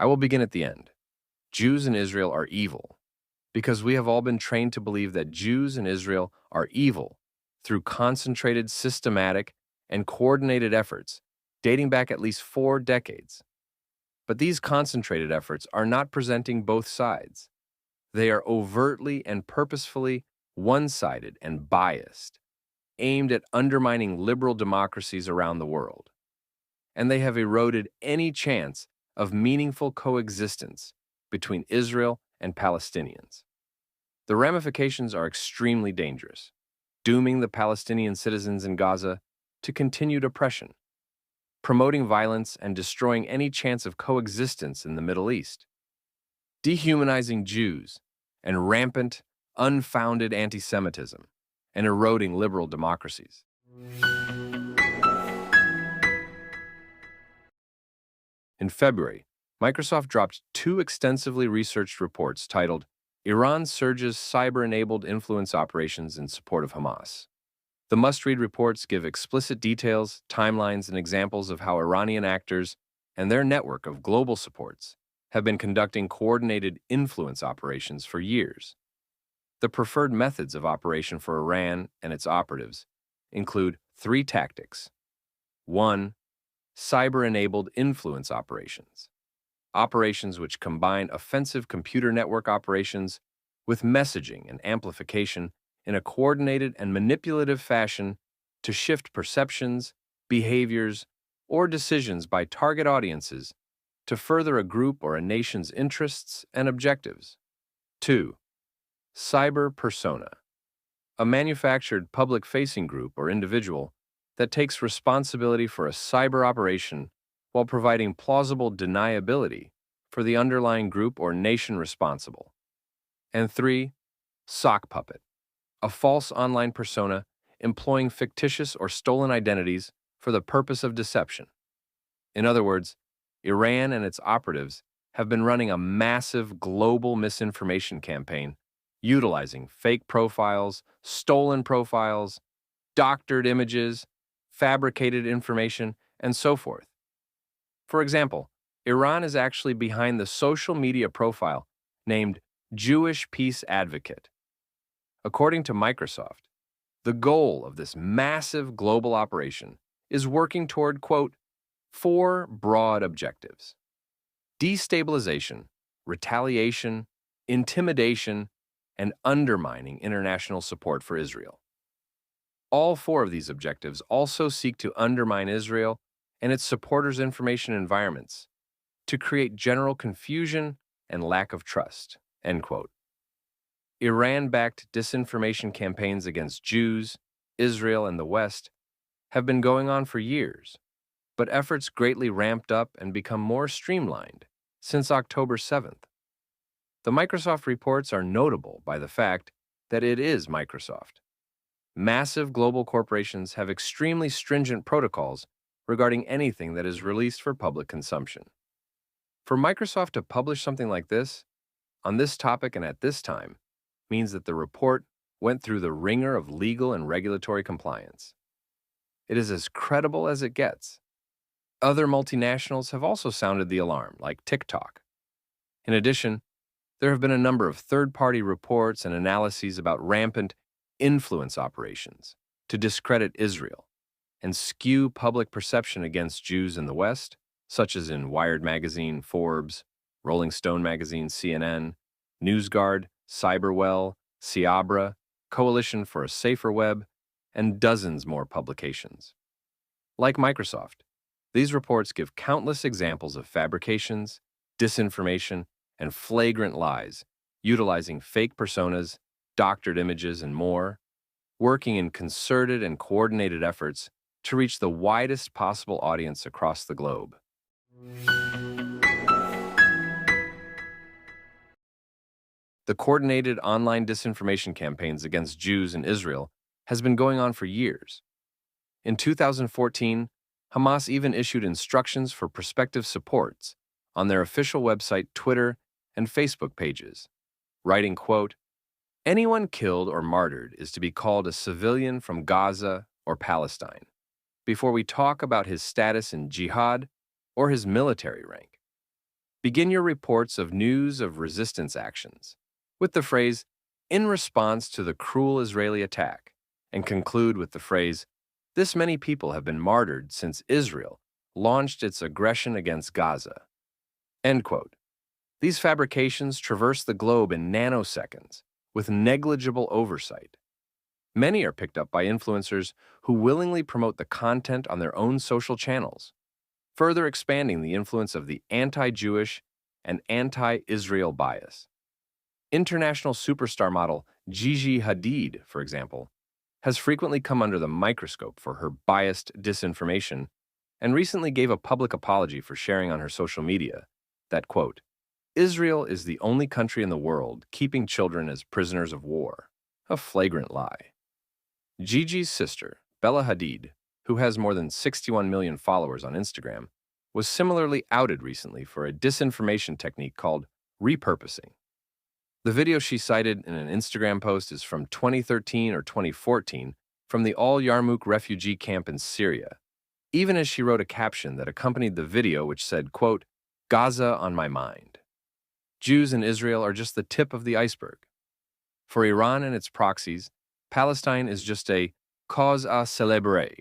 I will begin at the end. Jews in Israel are evil, because we have all been trained to believe that Jews in Israel are evil through concentrated, systematic, and coordinated efforts dating back at least 4 decades. But these concentrated efforts are not presenting both sides. They are overtly and purposefully one-sided and biased, aimed at undermining liberal democracies around the world. And they have eroded any chance of meaningful coexistence between Israel and Palestinians. The ramifications are extremely dangerous, dooming the Palestinian citizens in Gaza to continued oppression, promoting violence and destroying any chance of coexistence in the Middle East, dehumanizing Jews, and rampant, unfounded anti-Semitism, and eroding liberal democracies. In February, Microsoft dropped two extensively researched reports titled Iran Surges Cyber-Enabled Influence Operations in Support of Hamas. The must-read reports give explicit details, timelines, and examples of how Iranian actors and their network of global supports have been conducting coordinated influence operations for years. The preferred methods of operation for Iran and its operatives include three tactics. 1. Cyber-enabled influence operations. Operations which combine offensive computer network operations with messaging and amplification in a coordinated and manipulative fashion to shift perceptions, behaviors, or decisions by target audiences to further a group or a nation's interests and objectives. 2. Cyber persona. A manufactured public-facing group or individual that takes responsibility for a cyber operation while providing plausible deniability for the underlying group or nation responsible. And 3. Sock puppet. A false online persona employing fictitious or stolen identities for the purpose of deception. In other words, Iran and its operatives have been running a massive global misinformation campaign utilizing fake profiles, stolen profiles, doctored images, fabricated information, and so forth. For example, Iran is actually behind the social media profile named Jewish Peace Advocate. According to Microsoft, the goal of this massive global operation is working toward, quote, 4 broad objectives: destabilization, retaliation, intimidation, and undermining international support for Israel. All 4 of these objectives also seek to undermine Israel and its supporters' information environments to create general confusion and lack of trust, end quote. Iran-backed disinformation campaigns against Jews, Israel, and the West have been going on for years, but efforts greatly ramped up and become more streamlined since October 7th. The Microsoft reports are notable by the fact that it is Microsoft. Massive global corporations have extremely stringent protocols regarding anything that is released for public consumption. For Microsoft to publish something like this, on this topic and at this time, means that the report went through the ringer of legal and regulatory compliance. It is as credible as it gets. Other multinationals have also sounded the alarm, like TikTok. In addition, there have been a number of third-party reports and analyses about rampant influence operations to discredit Israel and skew public perception against Jews in the West, such as in Wired magazine, Forbes, Rolling Stone magazine, CNN, NewsGuard, Cyberwell, Ciabra, Coalition for a Safer Web, and dozens more publications. Like Microsoft, these reports give countless examples of fabrications, disinformation, and flagrant lies, utilizing fake personas, doctored images, and more, working in concerted and coordinated efforts to reach the widest possible audience across the globe. The coordinated online disinformation campaigns against Jews in Israel has been going on for years. In 2014, Hamas even issued instructions for prospective supports on their official website, Twitter, and Facebook pages, writing, quote, "Anyone killed or martyred is to be called a civilian from Gaza or Palestine, before we talk about his status in jihad or his military rank. Begin your reports of news of resistance actions with the phrase, in response to the cruel Israeli attack, and conclude with the phrase, this many people have been martyred since Israel launched its aggression against Gaza. End quote. These fabrications traverse the globe in nanoseconds with negligible oversight. Many are picked up by influencers who willingly promote the content on their own social channels, further expanding the influence of the anti-Jewish and anti-Israel bias. International superstar model Gigi Hadid, for example, has frequently come under the microscope for her biased disinformation and recently gave a public apology for sharing on her social media that, quote, Israel is the only country in the world keeping children as prisoners of war. A flagrant lie. Gigi's sister, Bella Hadid, who has more than 61 million followers on Instagram, was similarly outed recently for a disinformation technique called repurposing. The video she cited in an Instagram post is from 2013 or 2014 from the Al-Yarmouk refugee camp in Syria, even as she wrote a caption that accompanied the video which said, quote, Gaza on my mind. Jews in Israel are just the tip of the iceberg. For Iran and its proxies, Palestine is just a cause à célébrer,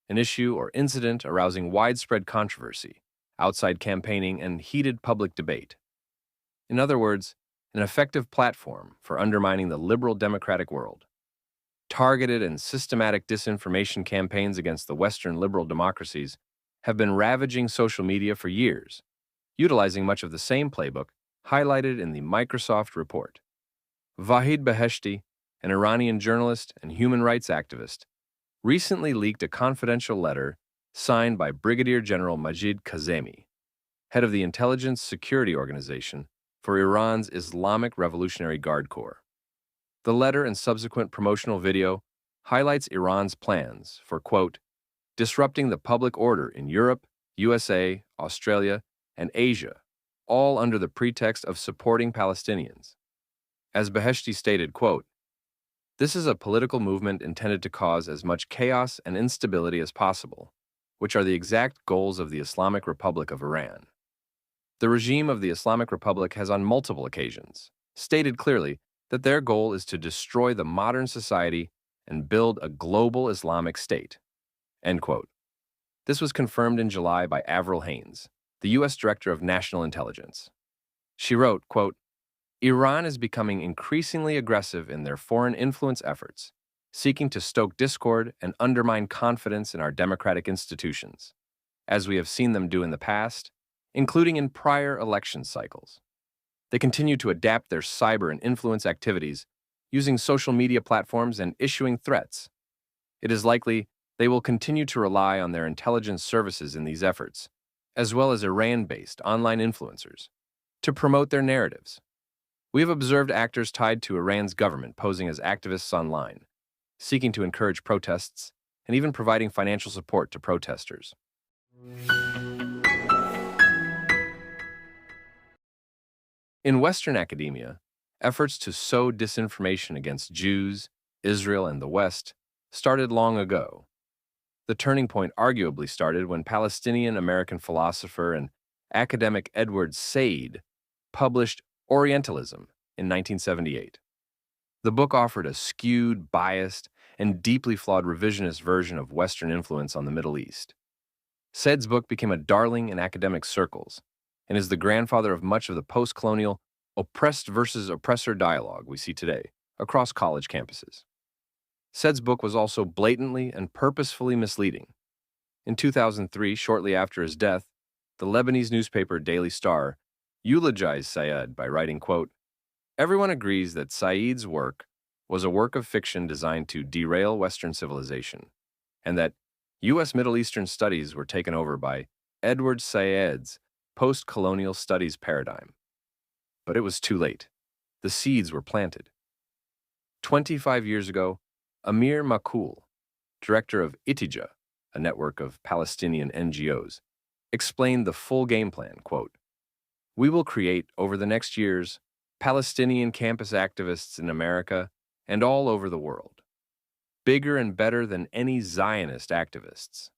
an issue or incident arousing widespread controversy, outside campaigning, and heated public debate. In other words, an effective platform for undermining the liberal democratic world. Targeted and systematic disinformation campaigns against the Western liberal democracies have been ravaging social media for years, utilizing much of the same playbook highlighted in the Microsoft report. Vahid Beheshti, an Iranian journalist and human rights activist, recently leaked a confidential letter signed by Brigadier General Majid Kazemi, head of the Intelligence Security Organization for Iran's Islamic Revolutionary Guard Corps. The letter and subsequent promotional video highlights Iran's plans for, quote, disrupting the public order in Europe, USA, Australia, and Asia, all under the pretext of supporting Palestinians. As Beheshti stated, quote, this is a political movement intended to cause as much chaos and instability as possible, which are the exact goals of the Islamic Republic of Iran. The regime of the Islamic Republic has on multiple occasions stated clearly that their goal is to destroy the modern society and build a global Islamic state. End quote. This was confirmed in July by Avril Haines, the U.S. Director of National Intelligence. She wrote, quote, Iran is becoming increasingly aggressive in their foreign influence efforts, seeking to stoke discord and undermine confidence in our democratic institutions, as we have seen them do in the past, including in prior election cycles. They continue to adapt their cyber and influence activities, using social media platforms and issuing threats. It is likely they will continue to rely on their intelligence services in these efforts, as well as Iran-based online influencers, to promote their narratives. We have observed actors tied to Iran's government posing as activists online, seeking to encourage protests and even providing financial support to protesters. In Western academia, efforts to sow disinformation against Jews, Israel, and the West started long ago. The turning point arguably started when Palestinian-American philosopher and academic Edward Said published Orientalism in 1978. The book offered a skewed, biased, and deeply flawed revisionist version of Western influence on the Middle East. Said's book became a darling in academic circles and is the grandfather of much of the post-colonial oppressed versus oppressor dialogue we see today across college campuses. Said's book was also blatantly and purposefully misleading. In 2003, shortly after his death, the Lebanese newspaper Daily Star eulogized Said by writing, quote, everyone agrees that Said's work was a work of fiction designed to derail Western civilization, and that U.S. Middle Eastern studies were taken over by Edward Said's post-colonial studies paradigm. But it was too late. The seeds were planted. 25 years ago, Amir Makul, director of Itija, a network of Palestinian NGOs, explained the full game plan, quote, we will create, over the next years, Palestinian campus activists in America and all over the world, bigger and better than any Zionist activists.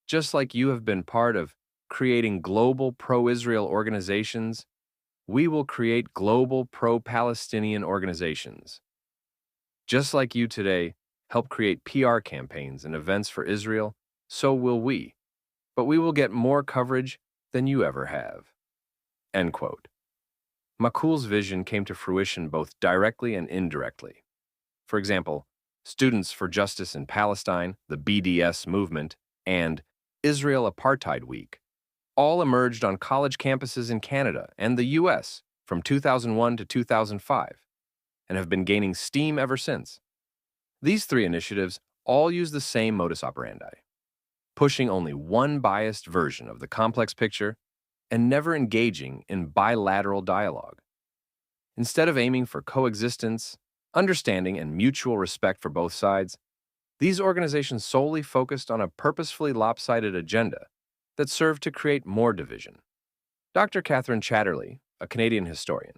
Just like you have been part of creating global pro-Israel organizations, we will create global pro-Palestinian organizations. Just like you today help create PR campaigns and events for Israel, so will we. But we will get more coverage than you ever have. End quote. Makul's vision came to fruition both directly and indirectly. For example, Students for Justice in Palestine, the BDS movement, and Israel Apartheid Week all emerged on college campuses in Canada and the US from 2001 to 2005 and have been gaining steam ever since. These three initiatives all use the same modus operandi, pushing only one biased version of the complex picture and never engaging in bilateral dialogue. Instead of aiming for coexistence, understanding, and mutual respect for both sides, these organizations solely focused on a purposefully lopsided agenda that served to create more division. Dr. Catherine Chatterley, a Canadian historian,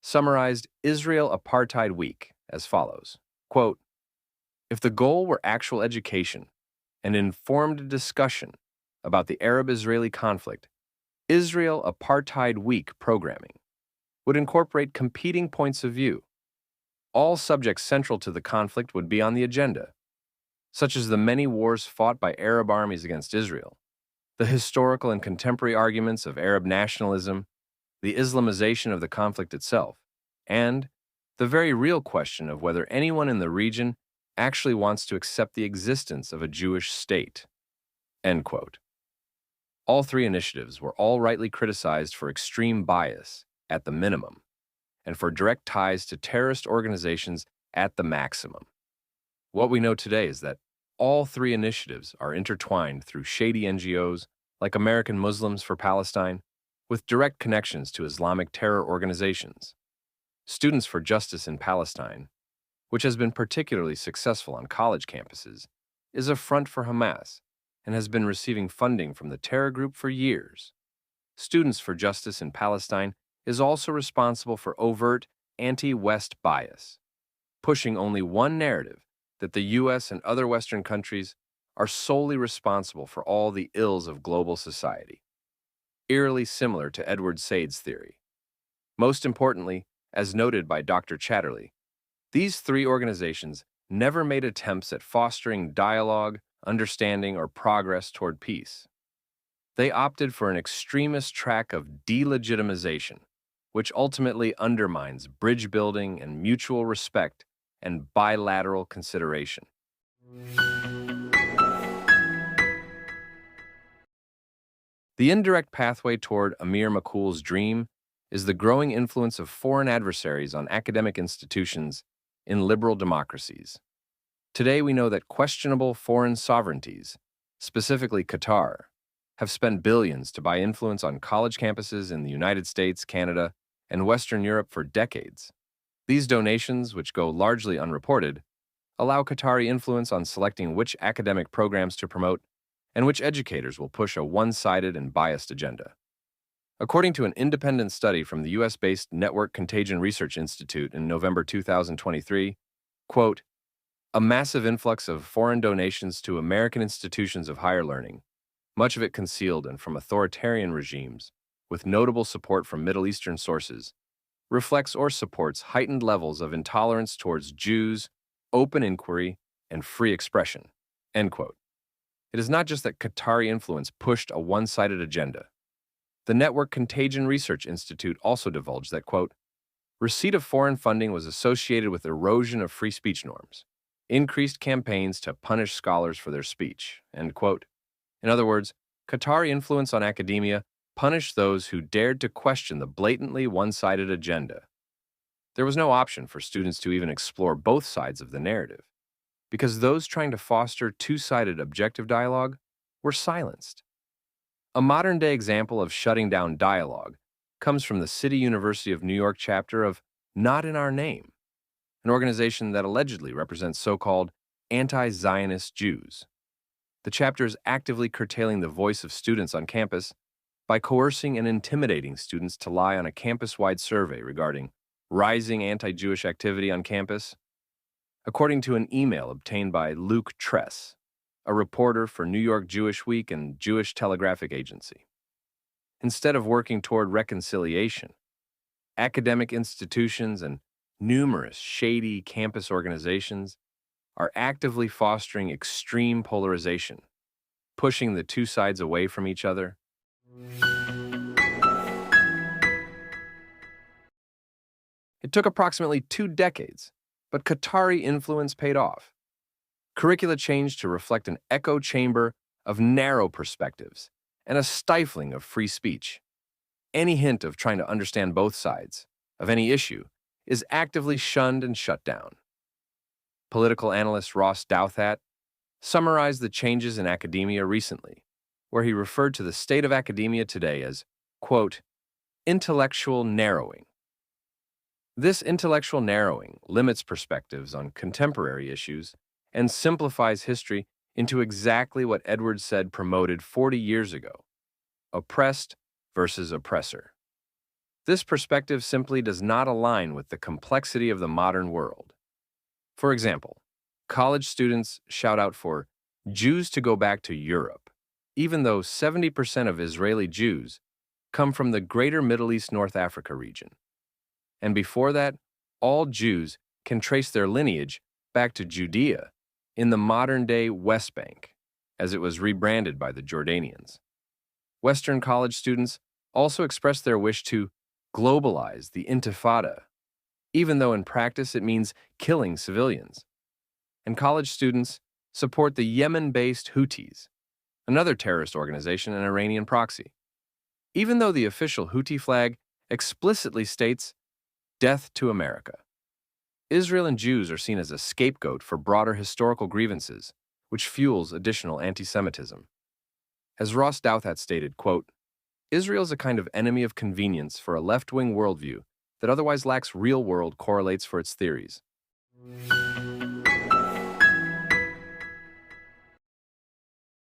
summarized Israel Apartheid Week as follows, quote, "If the goal were actual education and informed discussion about the Arab-Israeli conflict, Israel Apartheid Week programming would incorporate competing points of view. All subjects central to the conflict would be on the agenda, such as the many wars fought by Arab armies against Israel, the historical and contemporary arguments of Arab nationalism, the Islamization of the conflict itself, and the very real question of whether anyone in the region actually wants to accept the existence of a Jewish state." End quote. All three initiatives were all rightly criticized for extreme bias at the minimum, and for direct ties to terrorist organizations at the maximum. What we know today is that all three initiatives are intertwined through shady NGOs like American Muslims for Palestine, with direct connections to Islamic terror organizations. Students for Justice in Palestine, which has been particularly successful on college campuses, is a front for Hamas and has been receiving funding from the terror group for years. Students for Justice in Palestine is also responsible for overt anti-West bias, pushing only one narrative that the US and other Western countries are solely responsible for all the ills of global society, eerily similar to Edward Said's theory. Most importantly, as noted by Dr. Chatterley, these three organizations never made attempts at fostering dialogue, understanding, or progress toward peace. They opted for an extremist track of delegitimization, which ultimately undermines bridge building and mutual respect and bilateral consideration. The indirect pathway toward Amir Makul's dream is the growing influence of foreign adversaries on academic institutions in liberal democracies. Today, we know that questionable foreign sovereignties, specifically Qatar, have spent billions to buy influence on college campuses in the United States, Canada, and Western Europe for decades. These donations, which go largely unreported, allow Qatari influence on selecting which academic programs to promote and which educators will push a one-sided and biased agenda. According to an independent study from the US-based Network Contagion Research Institute in November 2023, quote, "A massive influx of foreign donations to American institutions of higher learning, much of it concealed and from authoritarian regimes, with notable support from Middle Eastern sources, reflects or supports heightened levels of intolerance towards Jews, open inquiry, and free expression." End quote. It is not just that Qatari influence pushed a one-sided agenda. The Network Contagion Research Institute also divulged that, quote, "Receipt of foreign funding was associated with erosion of free speech norms, increased campaigns to punish scholars for their speech," end quote. In other words, Qatari influence on academia punished those who dared to question the blatantly one-sided agenda. There was no option for students to even explore both sides of the narrative, because those trying to foster two-sided objective dialogue were silenced. A modern-day example of shutting down dialogue comes from the City University of New York chapter of Not in Our Name, an organization that allegedly represents so-called anti-Zionist Jews. The chapter is actively curtailing the voice of students on campus by coercing and intimidating students to lie on a campus-wide survey regarding rising anti-Jewish activity on campus. According to an email obtained by Luke Tress, a reporter for New York Jewish Week and Jewish Telegraphic Agency. instead of working toward reconciliation. Academic institutions and numerous shady campus organizations are actively fostering extreme polarization, pushing the two sides away from each other. It took approximately 2 decades, but Qatari influence paid off. Curricula changed to reflect an echo chamber of narrow perspectives and a stifling of free speech. Any hint of trying to understand both sides of any issue is actively shunned and shut down. Political analyst Ross Douthat summarized the changes in academia recently, where he referred to the state of academia today as, quote, intellectual narrowing. This intellectual narrowing limits perspectives on contemporary issues and simplifies history into exactly what Edward Said promoted 40 years ago: oppressed versus oppressor. This perspective simply does not align with the complexity of the modern world. For example, college students shout out for Jews to go back to Europe, even though 70% of Israeli Jews come from the greater Middle East North Africa region. And before that, all Jews can trace their lineage back to Judea in the modern-day West Bank, as it was rebranded by the Jordanians. Western college students also express their wish to globalize the Intifada, even though in practice it means killing civilians. And college students support the Yemen-based Houthis, another terrorist organization and Iranian proxy, even though the official Houthi flag explicitly states death to America. Israel and Jews are seen as a scapegoat for broader historical grievances, which fuels additional anti-Semitism. As Ross Douthat stated, quote, Israel is a kind of enemy of convenience for a left-wing worldview that otherwise lacks real-world correlates for its theories.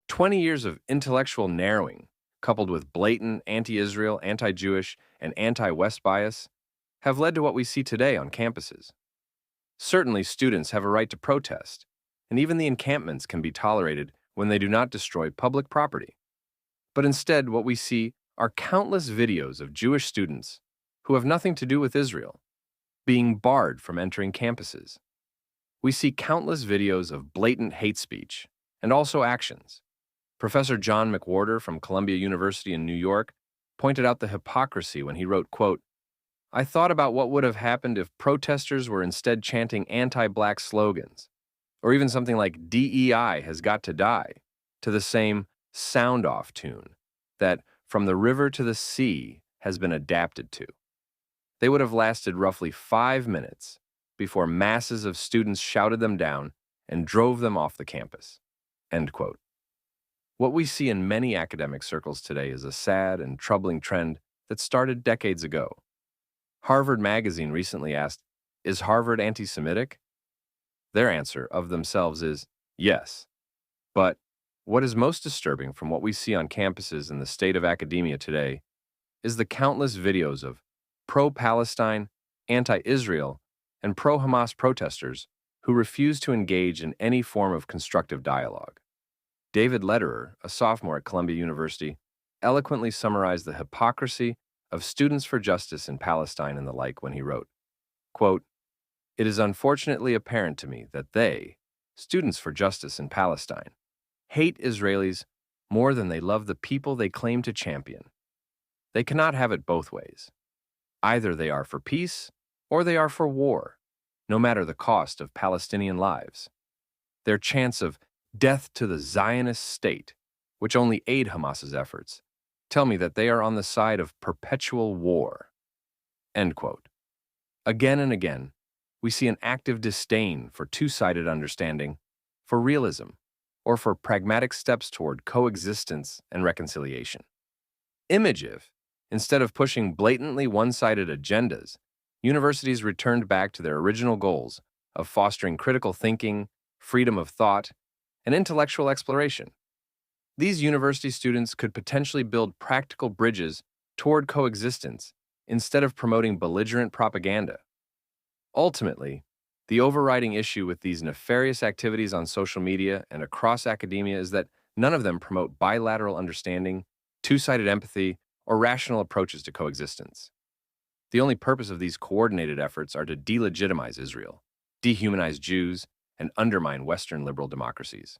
20 years of intellectual narrowing, coupled with blatant anti-Israel, anti-Jewish, and anti-West bias, have led to what we see today on campuses. Certainly, students have a right to protest, and even the encampments can be tolerated when they do not destroy public property. But instead, what we see are countless videos of Jewish students who have nothing to do with Israel being barred from entering campuses. We see countless videos of blatant hate speech and also actions. Professor John McWhorter from Columbia University in New York pointed out the hypocrisy when he wrote, quote, I thought about what would have happened if protesters were instead chanting anti-black slogans, or even something like DEI has got to die, to the same sound-off tune that From the River to the Sea has been adapted to. They would have lasted roughly 5 minutes before masses of students shouted them down and drove them off the campus. End quote. What we see in many academic circles today is a sad and troubling trend that started decades ago. Harvard Magazine recently asked, is Harvard anti-Semitic? Their answer of themselves is yes. But what is most disturbing from what we see on campuses in the state of academia today is the countless videos of pro-Palestine, anti-Israel, and pro-Hamas protesters who refuse to engage in any form of constructive dialogue. David Lederer, a sophomore at Columbia University, eloquently summarized the hypocrisy of Students for Justice in Palestine and the like when he wrote, quote, it is unfortunately apparent to me that they, Students for Justice in Palestine, hate Israelis more than they love the people they claim to champion. They cannot have it both ways. Either they are for peace or they are for war, no matter the cost of Palestinian lives. Their chants of death to the Zionist state, which only aid Hamas's efforts, tell me that they are on the side of perpetual war. End quote. Again and again, we see an active disdain for two-sided understanding, for realism, or for pragmatic steps toward coexistence and reconciliation. Imagive, instead of pushing blatantly one-sided agendas, universities returned back to their original goals of fostering critical thinking, freedom of thought, and intellectual exploration. These university students could potentially build practical bridges toward coexistence instead of promoting belligerent propaganda. Ultimately, the overriding issue with these nefarious activities on social media and across academia is that none of them promote bilateral understanding, two-sided empathy, or rational approaches to coexistence. The only purpose of these coordinated efforts are to delegitimize Israel, dehumanize Jews, and undermine Western liberal democracies.